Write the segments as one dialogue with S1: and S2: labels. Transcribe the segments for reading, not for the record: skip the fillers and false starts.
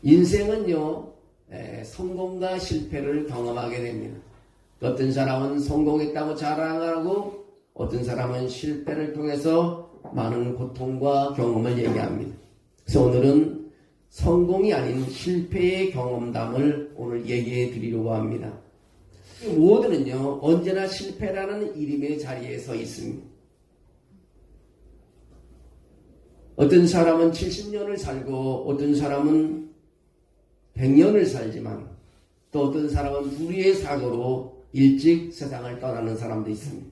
S1: 인생은요, 성공과 실패를 경험하게 됩니다. 어떤 사람은 성공했다고 자랑하고 어떤 사람은 실패를 통해서 많은 고통과 경험을 얘기합니다. 그래서 오늘은 성공이 아닌 실패의 경험담을 오늘 얘기해 드리려고 합니다. 모두는요, 언제나 실패라는 이름의 자리에 서 있습니다. 어떤 사람은 70년을 살고 어떤 사람은 100년을 살지만 또 어떤 사람은 불의의 사고로 일찍 세상을 떠나는 사람도 있습니다.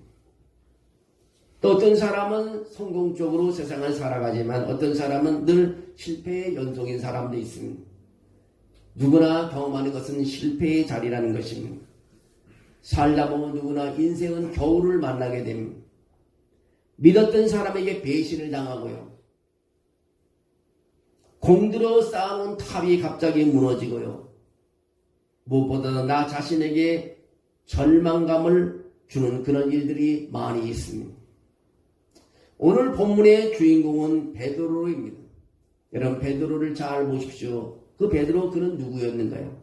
S1: 또 어떤 사람은 성공적으로 세상을 살아가지만 어떤 사람은 늘 실패의 연속인 사람도 있습니다. 누구나 경험하는 것은 실패의 자리라는 것입니다. 살다 보면 누구나 인생은 겨울을 만나게 됩니다. 믿었던 사람에게 배신을 당하고요. 공들여 쌓아놓은 탑이 갑자기 무너지고요. 무엇보다도 나 자신에게 절망감을 주는 그런 일들이 많이 있습니다. 오늘 본문의 주인공은 베드로입니다. 여러분 베드로를 잘 보십시오. 그 베드로 그는 누구였는가요?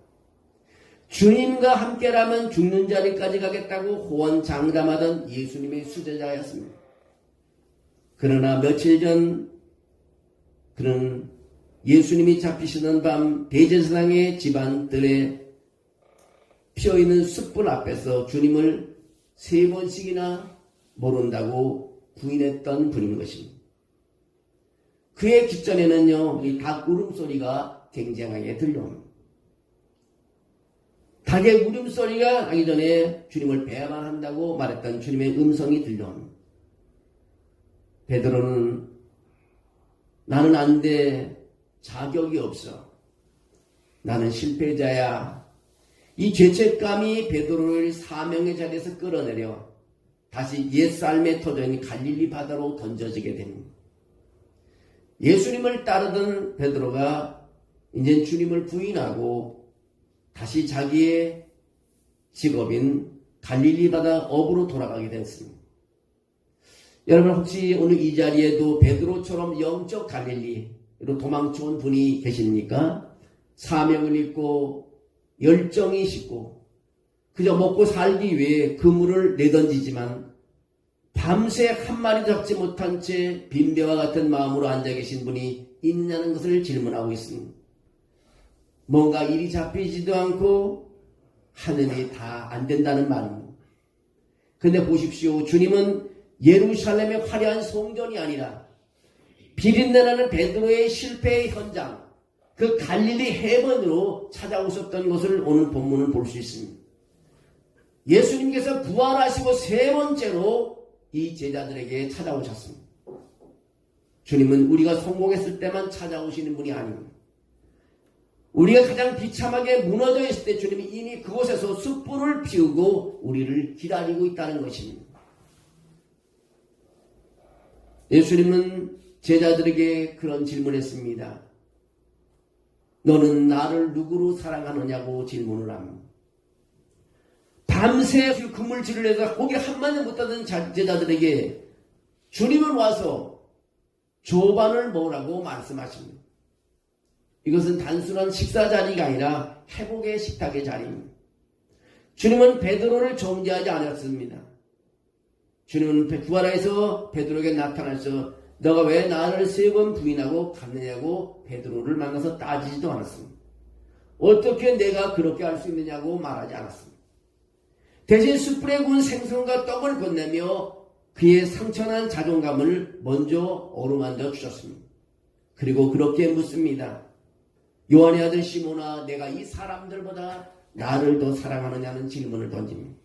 S1: 주님과 함께라면 죽는 자리까지 가겠다고 호언장담하던 예수님의 수제자였습니다. 그러나 며칠 전 그는 예수님이 잡히시던 밤 대제사장의 집안들에 피어있는 숯불 앞에서 주님을 3번씩이나 모른다고 부인했던 분인 것입니다. 그의 귓전에는요, 이 닭 울음소리가 쟁쟁하게 들려옵니다. 닭의 울음소리가 나기 전에 주님을 배반한다고 말했던 주님의 음성이 들려옵니다. 베드로는 나는 안 돼. 자격이 없어. 나는 실패자야. 이 죄책감이 베드로를 사명의 자리에서 끌어내려 다시 옛삶에 터져있는 갈릴리 바다로 던져지게 됩니다. 예수님을 따르던 베드로가 이제 주님을 부인하고 다시 자기의 직업인 갈릴리 바다 어부로 돌아가게 됐습니다. 여러분 혹시 오늘 이 자리에도 베드로처럼 영적 갈릴리로 도망쳐온 분이 계십니까? 사명을 잊고 열정이 식고 그저 먹고 살기 위해 그물을 내던지지만 밤새 한 마리도 잡지 못한 채 빈대와 같은 마음으로 앉아 계신 분이 있느냐는 것을 질문하고 있습니다. 뭔가 일이 잡히지도 않고 하느니 다 안 된다는 말입니다. 근데 보십시오. 주님은 예루살렘의 화려한 성전이 아니라 비린내나는 베드로의 실패의 현장, 그 갈릴리 해변으로 찾아오셨던 것을 오늘 본문을 볼 수 있습니다. 예수님께서 부활하시고 3번째로 이 제자들에게 찾아오셨습니다. 주님은 우리가 성공했을 때만 찾아오시는 분이 아닙니다. 우리가 가장 비참하게 무너져 있을 때 주님이 이미 그곳에서 숯불을 피우고 우리를 기다리고 있다는 것입니다. 예수님은 제자들에게 그런 질문했습니다. 너는 나를 누구로 사랑하느냐고 질문을 합니다. 밤새 그물질을 해서 고기 한마디 못하던 제자들에게 주님은 와서 조반을 먹으라고 말씀하십니다. 이것은 단순한 식사 자리가 아니라 회복의 식탁의 자리입니다. 주님은 베드로를 정죄하지 않았습니다. 주님은 부활해서 베드로에게 나타나서 너가 왜 나를 3번 부인하고 갔느냐고 베드로를 만나서 따지지도 않았습니다. 어떻게 내가 그렇게 할 수 있느냐고 말하지 않았습니다. 대신 숯불에 구운 생선과 떡을 건네며 그의 상처난 자존감을 먼저 어루만져 주셨습니다. 그리고 그렇게 묻습니다. 요한의 아들 시몬아, 내가 이 사람들보다 나를 더 사랑하느냐는 질문을 던집니다.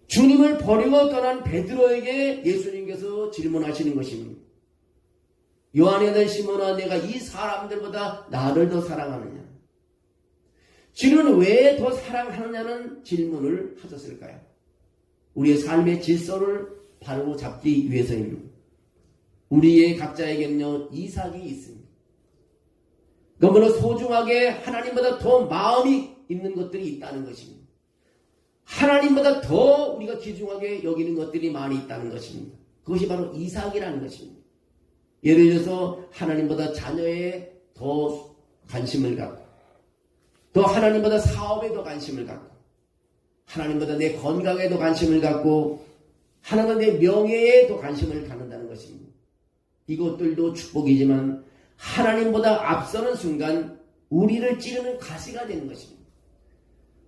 S1: 주님을 버리고 떠난 베드로에게 예수님께서 질문하시는 것입니다. 요한의 아들 시몬아, 내가 이 사람들보다 나를 더 사랑하느냐? 주님은 왜 더 사랑하느냐는 질문을 하셨을까요? 우리의 삶의 질서를 바로 잡기 위해서입니다. 우리의 각자에게는요, 이삭이 있습니다. 너무나 소중하게 하나님보다 더 마음이 있는 것들이 있다는 것입니다. 하나님보다 더 우리가 귀중하게 여기는 것들이 많이 있다는 것입니다. 그것이 바로 이삭이라는 것입니다. 예를 들어서 하나님보다 자녀에 더 관심을 갖고 또 하나님보다 사업에도 관심을 갖고 하나님보다 내 건강에도 관심을 갖고 하나님보다 내 명예에도 관심을 갖는다는 것입니다. 이것들도 축복이지만 하나님보다 앞서는 순간 우리를 찌르는 가시가 되는 것입니다.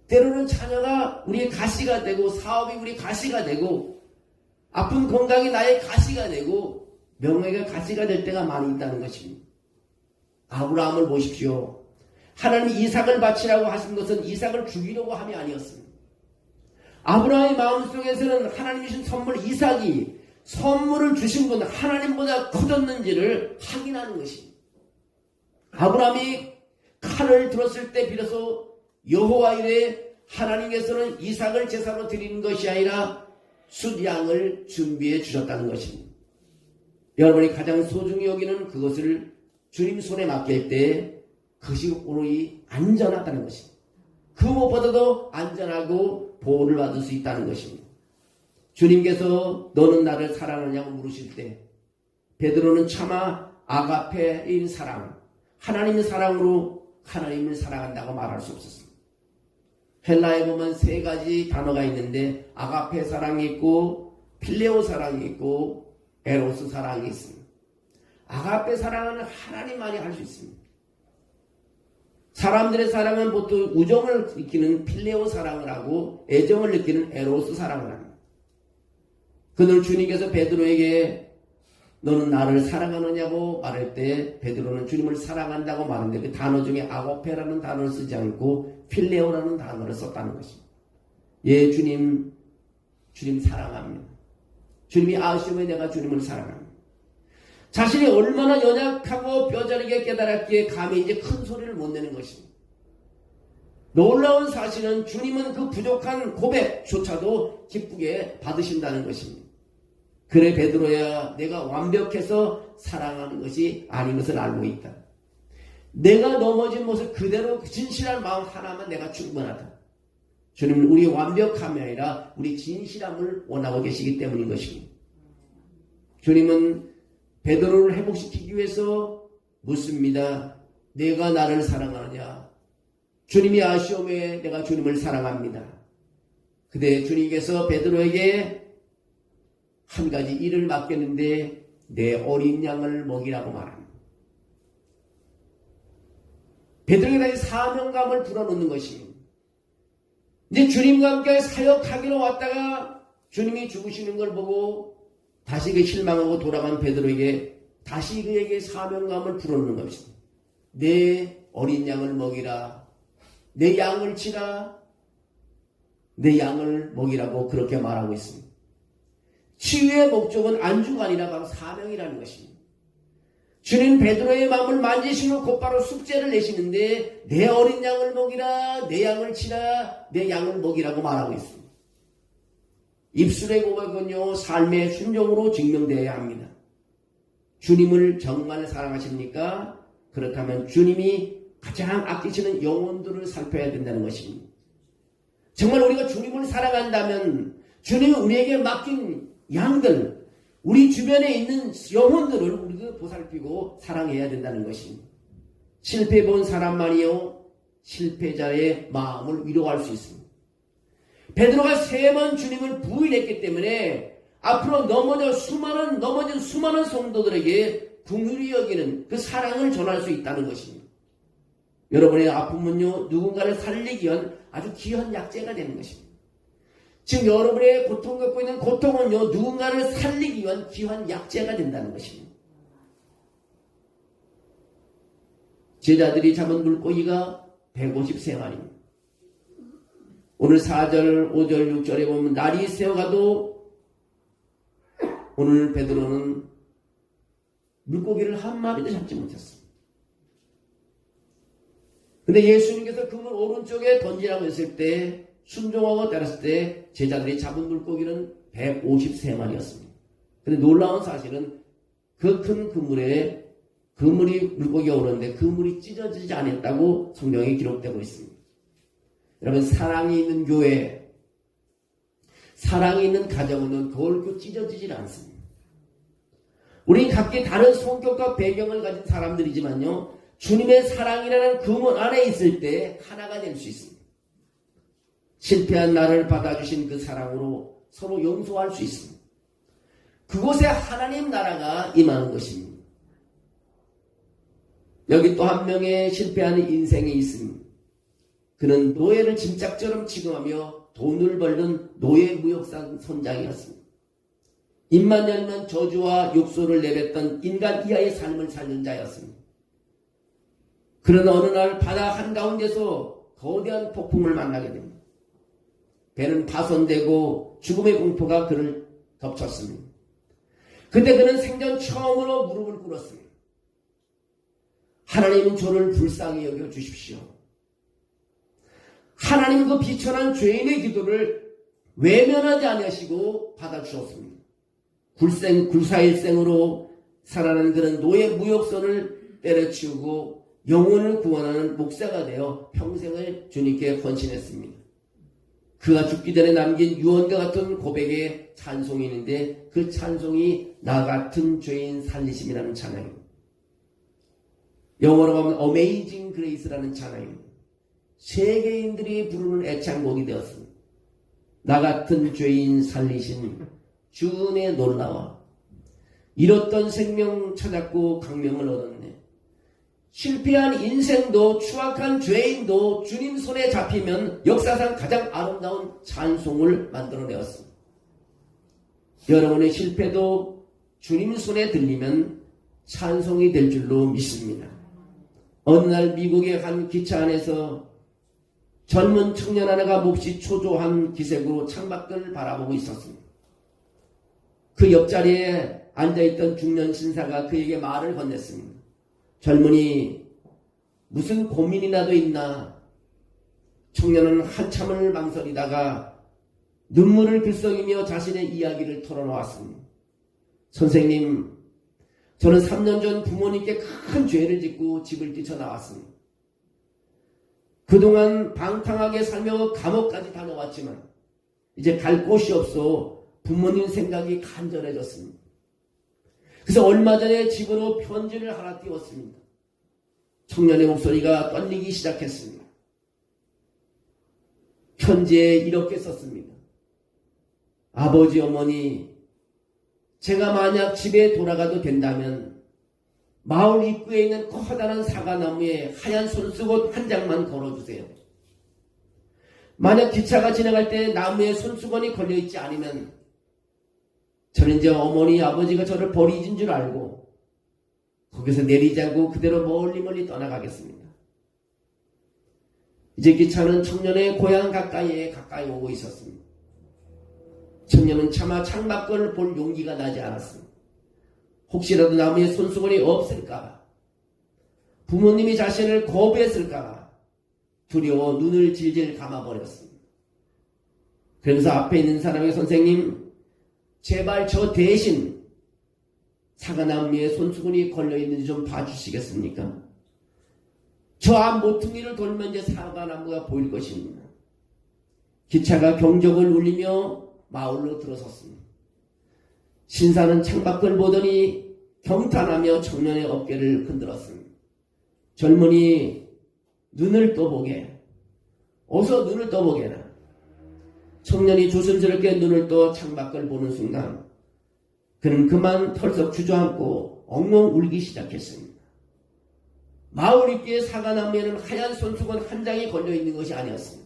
S1: 때로는 자녀가 우리의 가시가 되고 사업이 우리의 가시가 되고 아픈 건강이 나의 가시가 되고 명예가 가시가 될 때가 많이 있다는 것입니다. 아브라함을 보십시오. 하나님이 이삭을 바치라고 하신 것은 이삭을 죽이려고 함이 아니었습니다. 아브라함의 마음속에서는 하나님이 주신 선물 이삭이 선물을 주신 분 하나님보다 커졌는지를 확인하는 것입니다. 아브라함이 칼을 들었을 때 비로소 여호와 이르되 하나님께서는 이삭을 제사로 드리는 것이 아니라 숫양을 준비해 주셨다는 것입니다. 여러분이 가장 소중히 여기는 그것을 주님 손에 맡길 때 그것이 오로이 안전하다는 것입니다. 그 무엇보다도 안전하고 보호를 받을 수 있다는 것입니다. 주님께서 너는 나를 사랑하냐고 물으실 때 베드로는 차마 아가페인 사랑, 하나님의 사랑으로 하나님을 사랑한다고 말할 수 없었습니다. 헬라에 보면 세 가지 단어가 있는데 아가페 사랑이 있고 필레오 사랑이 있고 에로스 사랑이 있습니다. 아가페 사랑은 하나님만이 할 수 있습니다. 사람들의 사랑은 보통 우정을 느끼는 필레오 사랑을 하고 애정을 느끼는 에로스 사랑을 합니다. 그늘 주님께서 베드로에게 너는 나를 사랑하느냐고 말할 때 베드로는 주님을 사랑한다고 말하는데 그 단어 중에 아고페라는 단어를 쓰지 않고 필레오라는 단어를 썼다는 것입니다. 예, 주님 사랑합니다. 주님이 아시오에 내가 주님을 사랑합니다. 자신이 얼마나 연약하고 뼈저리게 깨달았기에 감히 이제 큰 소리를 못 내는 것입니다. 놀라운 사실은 주님은 그 부족한 고백조차도 기쁘게 받으신다는 것입니다. 그래 베드로야 내가 완벽해서 사랑하는 것이 아닌 것을 알고 있다. 내가 넘어진 모습 그대로 진실한 마음 하나만 내가 충분하다. 주님은 우리 완벽함이 아니라 우리 진실함을 원하고 계시기 때문인 것입니다. 주님은 베드로를 회복시키기 위해서 묻습니다. 내가 나를 사랑하느냐? 주님이 아시오매 내가 주님을 사랑합니다. 그때 주님께서 베드로에게 한 가지 일을 맡겼는데 내 어린 양을 먹이라고 말합니다. 베드로에게 다시 사명감을 불어넣는 것입니다. 이제 주님과 함께 사역하기로 왔다가 주님이 죽으시는 걸 보고 다시 그 실망하고 돌아간 베드로에게 다시 그에게 사명감을 불어넣는 것입니다. 내 어린 양을 먹이라. 내 양을 치라. 내 양을 먹이라고 그렇게 말하고 있습니다. 치유의 목적은 안주가 아니라 바로 사명이라는 것입니다. 주님 베드로의 마음을 만지시고 곧바로 숙제를 내시는데 내 어린 양을 먹이라, 내 양을 치라, 내 양을 먹이라고 말하고 있습니다. 입술의 고백은요 삶의 순종으로 증명되어야 합니다. 주님을 정말 사랑하십니까? 그렇다면 주님이 가장 아끼시는 영혼들을 살펴야 된다는 것입니다. 정말 우리가 주님을 사랑한다면 주님이 우리에게 맡긴 양들, 우리 주변에 있는 영혼들을 우리도 보살피고 사랑해야 된다는 것입니다. 실패해본 사람만이요 실패자의 마음을 위로할 수 있습니다. 베드로가 3번 주님을 부인했기 때문에 앞으로 넘어진 수많은 성도들에게 긍휼히 여기는 그 사랑을 전할 수 있다는 것입니다. 여러분의 아픔은요 누군가를 살리기 위한 아주 귀한 약재가 되는 것입니다. 지금 여러분의 고통 갖고 있는 고통은요 누군가를 살리기 위한 귀한 약재가 된다는 것입니다. 제자들이 잡은 물고기가 150세마리입니다. 오늘 4절, 5절, 6절에 보면 날이 새어가도 오늘 베드로는 물고기를 한 마리도 잡지 못했습니다. 근데 예수님께서 그물 오른쪽에 던지라고 했을 때 순종하고 따랐을 때 제자들이 잡은 물고기는 153마리였습니다. 근데 놀라운 사실은 그 큰 그물에 물고기가 오르는데 그 물이 찢어지지 않았다고 성경에 기록되고 있습니다. 여러분 사랑이 있는 교회, 사랑이 있는 가정은 결코 찢어지질 않습니다. 우리 각기 다른 성격과 배경을 가진 사람들이지만요 주님의 사랑이라는 그 문 안에 있을 때 하나가 될 수 있습니다. 실패한 나를 받아주신 그 사랑으로 서로 용서할 수 있습니다. 그곳에 하나님 나라가 임하는 것입니다. 여기 또 한 명의 실패하는 인생이 있습니다. 그는 노예를 짐짝처럼 취급하며 돈을 벌는 노예 무역상 선장이었습니다. 입만 열면 저주와 욕설을 내뱉던 인간 이하의 삶을 살던 자였습니다. 그러나 어느 날 바다 한가운데서 거대한 폭풍을 만나게 됩니다. 배는 파손되고 죽음의 공포가 그를 덮쳤습니다. 그때 그는 생전 처음으로 무릎을 꿇었습니다. 하나님은 저를 불쌍히 여겨 주십시오. 하나님 그 비천한 죄인의 기도를 외면하지 않으시고 받아주셨습니다. 굴사일생으로 살아난 그는 노예 무역선을 때려치우고 영혼을 구원하는 목사가 되어 평생을 주님께 헌신했습니다. 그가 죽기 전에 남긴 유언과 같은 고백의 찬송이 있는데 그 찬송이 나 같은 죄인 살리심이라는 찬양입니다. 영어로 하면 Amazing Grace라는 찬양입니다. 세계인들이 부르는 애창곡이 되었습니다. 나 같은 죄인 살리신 주은의 놀라워 잃었던 생명 찾았고 강명을 얻었네. 실패한 인생도 추악한 죄인도 주님 손에 잡히면 역사상 가장 아름다운 찬송을 만들어내었습니다. 여러분의 실패도 주님 손에 들리면 찬송이 될 줄로 믿습니다. 어느 날 미국의 한 기차 안에서 젊은 청년 하나가 몹시 초조한 기색으로 창밖을 바라보고 있었습니다. 그 옆자리에 앉아있던 중년 신사가 그에게 말을 건넸습니다. 젊은이, 무슨 고민이라도 있나? 청년은 한참을 망설이다가 눈물을 글썽이며 자신의 이야기를 털어놓았습니다. 선생님, 저는 3년 전 부모님께 큰 죄를 짓고 집을 뛰쳐나왔습니다. 그동안 방탕하게 살며 감옥까지 다녀왔지만 이제 갈 곳이 없어 부모님 생각이 간절해졌습니다. 그래서 얼마 전에 집으로 편지를 하나 띄웠습니다. 청년의 목소리가 떨리기 시작했습니다. 편지에 이렇게 썼습니다. 아버지, 어머니, 제가 만약 집에 돌아가도 된다면 마을 입구에 있는 커다란 사과나무에 하얀 손수건 한 장만 걸어주세요. 만약 기차가 지나갈 때 나무에 손수건이 걸려있지 않으면 저는 이제 어머니, 아버지가 저를 버리진 줄 알고 거기서 내리지 않고 그대로 멀리 떠나가겠습니다. 이제 기차는 청년의 고향 가까이 오고 있었습니다. 청년은 차마 창밖을 볼 용기가 나지 않았습니다. 혹시라도 나무에 손수건이 없을까, 부모님이 자신을 거부했을까 두려워 눈을 질질 감아버렸습니다. 그러면서 앞에 있는 사람의 선생님, 제발 저 대신 사과나무에 손수건이 걸려있는지 좀 봐주시겠습니까? 저 앞 모퉁이를 돌면 이제 사과나무가 보일 것입니다. 기차가 경적을 울리며 마을로 들어섰습니다. 신사는 창밖을 보더니 경탄하며 청년의 어깨를 흔들었습니다. 젊은이, 눈을 떠보게. 어서 눈을 떠보게나. 청년이 조심스럽게 눈을 떠 창밖을 보는 순간 그는 그만 털썩 주저앉고 엉엉 울기 시작했습니다. 마을 입구의 사과나무에는 하얀 손수건 한 장이 걸려있는 것이 아니었습니다.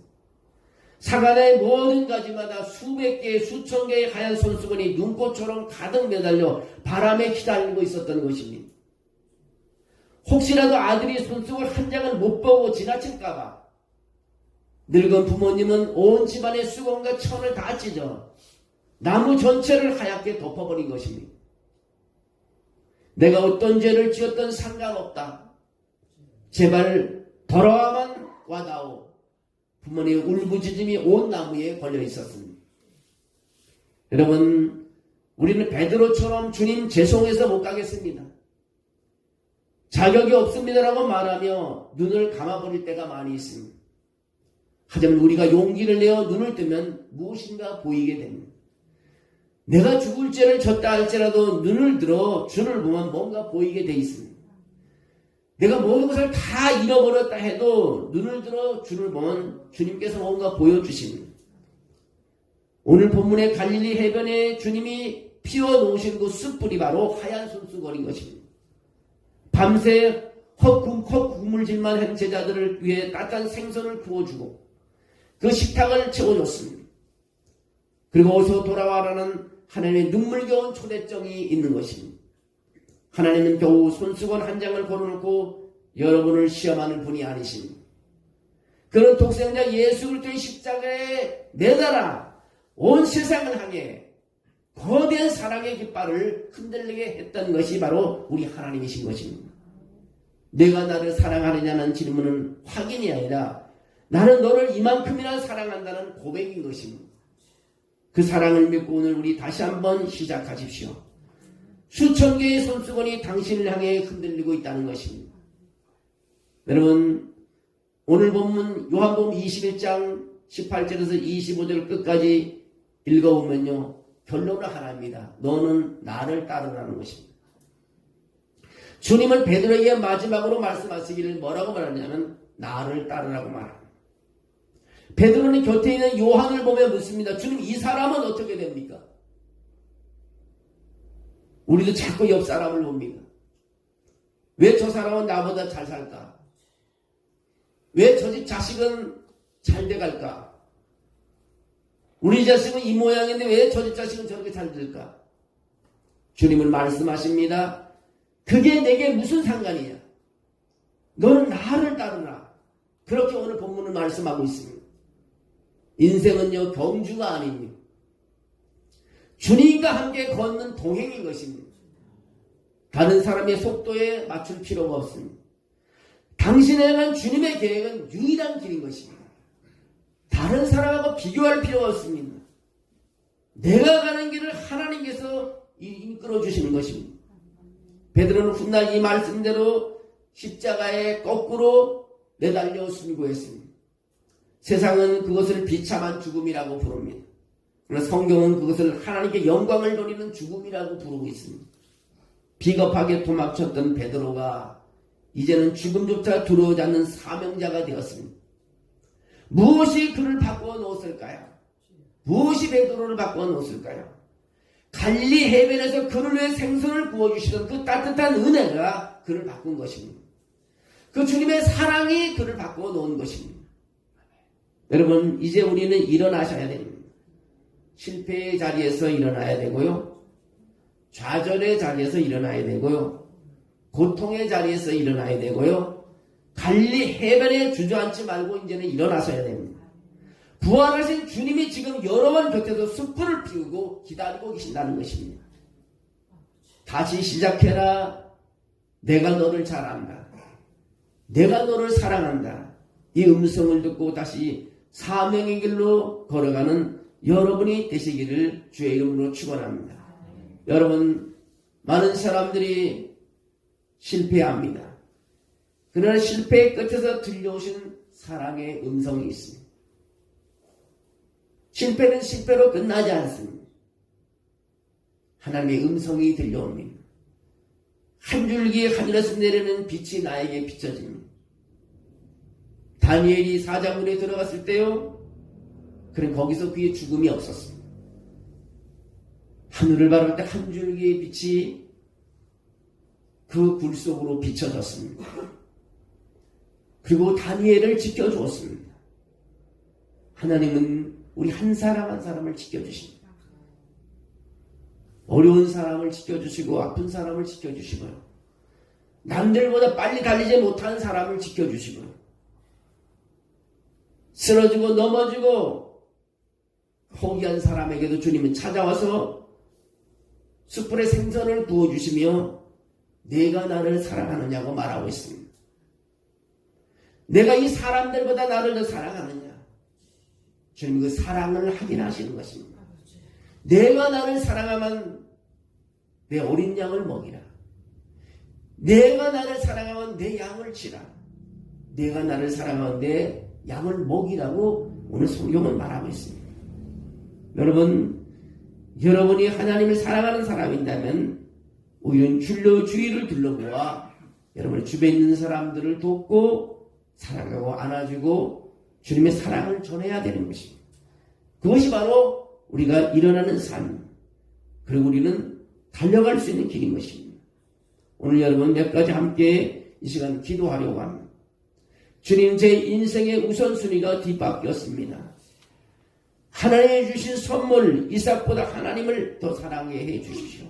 S1: 사과나의 모든 가지마다 수백 개의 수천 개의 하얀 손수건이 눈꽃처럼 가득 매달려 바람에 휘날리고 있었던 것입니다. 혹시라도 아들이 손수건 한 장을 못 보고 지나칠까봐 늙은 부모님은 온 집안의 수건과 천을 다 찢어 나무 전체를 하얗게 덮어버린 것입니다. 내가 어떤 죄를 지었던 상관없다. 제발 돌아와만 와다오. 부모님의 울부짖음이 온 나무에 걸려 있었습니다. 여러분, 우리는 베드로처럼 주님 죄송해서 못 가겠습니다. 자격이 없습니다라고 말하며 눈을 감아버릴 때가 많이 있습니다. 하지만 우리가 용기를 내어 눈을 뜨면 무엇인가 보이게 됩니다. 내가 죽을 죄를 졌다 할지라도 눈을 들어 주를 보면 뭔가 보이게 돼 있습니다. 내가 모든 것을 다 잃어버렸다 해도 눈을 들어 주를 보면 주님께서 뭔가 보여주십니다. 오늘 본문의 갈릴리 해변에 주님이 피워놓으신 그 숯불이 바로 하얀 손수건인 것입니다. 밤새 헛구물질만 한 제자들을 위해 따뜻한 생선을 구워주고 그 식탁을 채워줬습니다. 그리고 어서 돌아와라는 하나님의 눈물겨운 초대장이 있는 것입니다. 하나님은 겨우 손수건 한 장을 걸어놓고 여러분을 시험하는 분이 아니십니다. 그는 독생자 예수 그리스도의 십자가에 매달아 온 세상을 향해 거대한 사랑의 깃발을 흔들리게 했던 것이 바로 우리 하나님이신 것입니다. 내가 나를 사랑하느냐는 질문은 확인이 아니라 나는 너를 이만큼이나 사랑한다는 고백인 것입니다. 그 사랑을 믿고 오늘 우리 다시 한번 시작하십시오. 수천 개의 손수건이 당신을 향해 흔들리고 있다는 것입니다. 여러분, 오늘 본문 요한복음 21장 18절에서 25절 끝까지 읽어보면요, 결론은 하나입니다. 너는 나를 따르라는 것입니다. 주님은 베드로에게 마지막으로 말씀하시기를 뭐라고 말하냐면 나를 따르라고 말합니다. 베드로는 곁에 있는 요한을 보며 묻습니다. 주님, 이 사람은 어떻게 됩니까? 우리도 자꾸 옆 사람을 봅니다. 왜 저 사람은 나보다 잘 살까? 왜 저 집 자식은 잘 돼갈까? 우리 자식은 이 모양인데 왜 저 집 자식은 저렇게 잘 될까? 주님은 말씀하십니다. 그게 내게 무슨 상관이냐? 너는 나를 따르라. 그렇게 오늘 본문은 말씀하고 있습니다. 인생은요, 경주가 아닙니다. 주님과 함께 걷는 동행인 것입니다. 다른 사람의 속도에 맞출 필요가 없습니다. 당신에 대한 주님의 계획은 유일한 길인 것입니다. 다른 사람하고 비교할 필요가 없습니다. 내가 가는 길을 하나님께서 이끌어 주시는 것입니다. 베드로는 훗날 이 말씀대로 십자가에 거꾸로 매달려 순교했습니다. 세상은 그것을 비참한 죽음이라고 부릅니다. 그러나 성경은 그것을 하나님께 영광을 돌리는 죽음이라고 부르고 있습니다. 비겁하게 도망쳤던 베드로가 이제는 죽음조차 두려워하지 않는 사명자가 되었습니다. 무엇이 그를 바꾸어 놓았을까요? 무엇이 베드로를 바꾸어 놓았을까요? 갈릴리 해변에서 그를 위해 생선을 구워주시던 그 따뜻한 은혜가 그를 바꾼 것입니다. 그 주님의 사랑이 그를 바꾸어 놓은 것입니다. 여러분, 이제 우리는 일어나셔야 됩니다. 실패의 자리에서 일어나야 되고요. 좌절의 자리에서 일어나야 되고요. 고통의 자리에서 일어나야 되고요. 갈릴리 해변에 주저앉지 말고 이제는 일어나셔야 됩니다. 부활하신 주님이 지금 여러분 곁에서 숯불을 피우고 기다리고 계신다는 것입니다. 다시 시작해라. 내가 너를 잘 안다. 내가 너를 사랑한다. 이 음성을 듣고 다시 사명의 길로 걸어가는 여러분이 되시기를 주의 이름으로 축원합니다. 여러분, 많은 사람들이 실패합니다. 그러나 실패의 끝에서 들려오신 사랑의 음성이 있습니다. 실패는 실패로 끝나지 않습니다. 하나님의 음성이 들려옵니다. 한 줄기 하늘에서 내리는 빛이 나에게 비춰집니다. 다니엘이 사자굴에 들어갔을 때요, 그는 거기서 그의 죽음이 없었습니다. 하늘을 바라볼 때 한 줄기의 빛이 그 굴 속으로 비춰졌습니다. 그리고 다니엘을 지켜주었습니다. 하나님은 우리 한 사람 한 사람을 지켜주십니다. 어려운 사람을 지켜주시고 아픈 사람을 지켜주시고요. 남들보다 빨리 달리지 못하는 사람을 지켜주시고요. 쓰러지고 넘어지고 포기한 사람에게도 주님은 찾아와서 숯불에 생선을 구워주시며 내가 나를 사랑하느냐고 말하고 있습니다. 내가 이 사람들보다 나를 더 사랑하느냐? 주님 그 사랑을 확인하시는 것입니다. 내가 나를 사랑하면 내 어린 양을 먹이라. 내가 나를 사랑하면 내 양을 치라. 내가 나를 사랑하면 내 양을 먹이라고 오늘 성경은 말하고 있습니다. 여러분, 여러분이 하나님을 사랑하는 사람인다면 우리는 줄로 주위를 둘러보아 여러분 주변에 있는 사람들을 돕고 사랑하고 안아주고 주님의 사랑을 전해야 되는 것입니다. 그것이 바로 우리가 일어나는 삶, 그리고 우리는 달려갈 수 있는 길인 것입니다. 오늘 여러분 몇 가지 함께 이 시간 기도하려고 합니다. 주님, 제 인생의 우선순위가 뒤바뀌었습니다. 하나님이 주신 선물 이삭보다 하나님을 더 사랑하게 해 주십시오.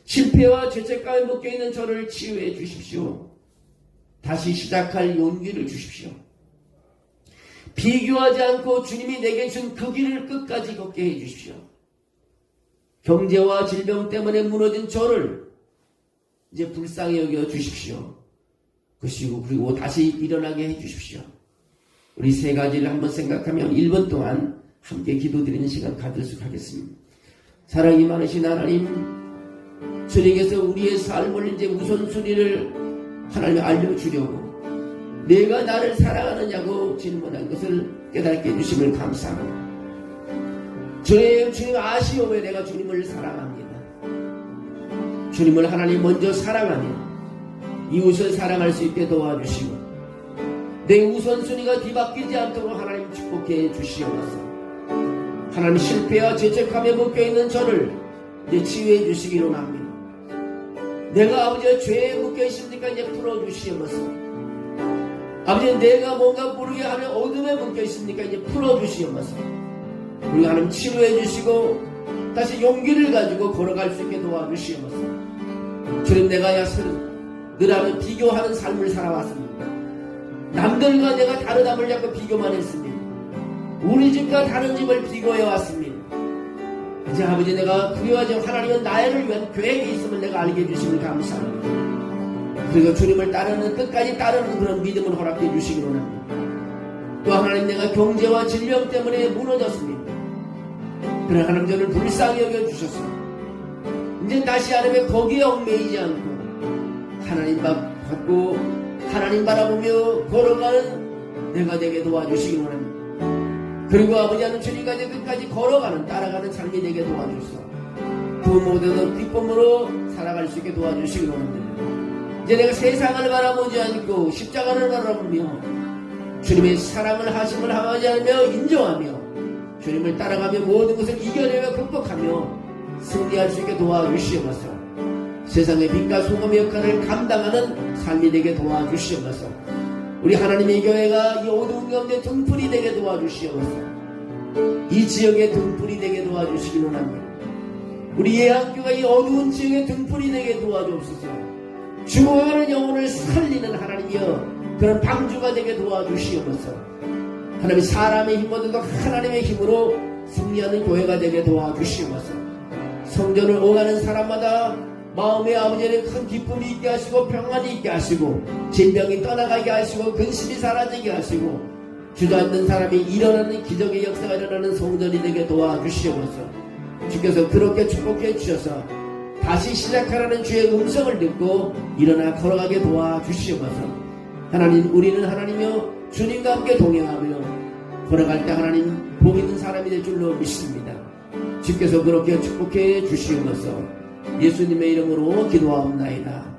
S1: 실패와 죄책감에 묶여있는 저를 치유해 주십시오. 다시 시작할 용기를 주십시오. 비교하지 않고 주님이 내게 준 그 길을 끝까지 걷게 해 주십시오. 경제와 질병 때문에 무너진 저를 이제 불쌍히 여겨 주십시오. 그리고 다시 일어나게 해 주십시오. 우리 세 가지를 한번 생각하면 1분 동안 함께 기도드리는 시간 가지도록 하겠습니다. 사랑이 많으신 하나님, 주님께서 우리의 삶을 이제 우선순위를 하나님이 알려주려고 내가 나를 사랑하느냐고 질문한 것을 깨닫게 해주심을 감사합니다. 주님 아시오 왜 내가 주님을 사랑합니다. 주님을 하나님 먼저 사랑하며 이웃을 사랑할 수 있게 도와주시고 내 우선순위가 뒤바뀌지 않도록 하나님 축복해 주시옵소서. 하나님 실패와 죄책감에 묶여있는 저를 이제 치유해 주시기로 합니다. 내가 아버지의 죄에 묶여있습니까? 이제 풀어주시옵소서. 아버지 내가 뭔가 모르게 하는 어둠에 묶여있습니까? 이제 풀어주시옵소서. 우리 하나님 치료해 주시고 다시 용기를 가지고 걸어갈 수 있게 도와주시옵소서. 주님, 내가 늘 하는 비교하는 삶을 살아왔습니다. 남들과 내가 다르다을 자꾸 비교만 했습니다. 우리 집과 다른 집을 비교해왔습니다. 이제 아버지 내가 두려워하지 하나님은 나를 위한 계획이 있음을 내가 알게 해주시면 감사합니다. 그리고 주님을 따르는 끝까지 따르는 그런 믿음을 허락해 주시기로 합니다. 또 하나님 내가 경제와 질병 때문에 무너졌습니다. 그러나 하나님 저를 불쌍히 여겨주셔서 이제 다시 하나님의 거기에 얽매이지 않고 하나님 받고 하나님 바라보며 걸어가는 내가 되게 도와주시기로 합니다. 그리고 아버지 하나님 주님까지 끝까지 걸어가는 따라가는 삶이 되게 도와주셔서 부모들도 기쁨으로 살아갈 수 있게 도와주시기로 합니다. 이제 내가 세상을 바라보지 않고 십자가를 바라보며 주님의 사랑을 하심을 하지 않으며 인정하며 주님을 따라가며 모든 것을 이겨내며 극복하며 승리할 수 있게 도와주시옵소서. 세상의 빛과 소금의 역할을 감당하는 삶이 되게 도와주시옵소서. 우리 하나님의 교회가 이 어두운 가운데 등불이 되게 도와주시옵소서. 이 지역의 등불이 되게 도와주시기로 합니다. 우리 예한교가 이 어두운 지역의 등불이 되게 도와주옵소서. 죽어가는 영혼을 살리는 하나님이여 그런 방주가 되게 도와주시옵소서. 하나님 사람의 힘보다도 하나님의 힘으로 승리하는 교회가 되게 도와주시옵소서. 성전을 오가는 사람마다 마음의 아버지는 큰 기쁨이 있게 하시고 평안이 있게 하시고 질병이 떠나가게 하시고 근심이 사라지게 하시고 주저앉는 사람이 일어나는 기적의 역사가 일어나는 성전이 되게 도와주시옵소서. 주께서 그렇게 축복해 주셔서 다시 시작하라는 주의 음성을 듣고 일어나 걸어가게 도와주시옵소서. 하나님, 우리는 하나님이여 주님과 함께 동행하며 걸어갈 때 하나님 복 있는 사람이 될 줄로 믿습니다. 주께서 그렇게 축복해 주시옵소서. 예수님의 이름으로 기도하옵나이다.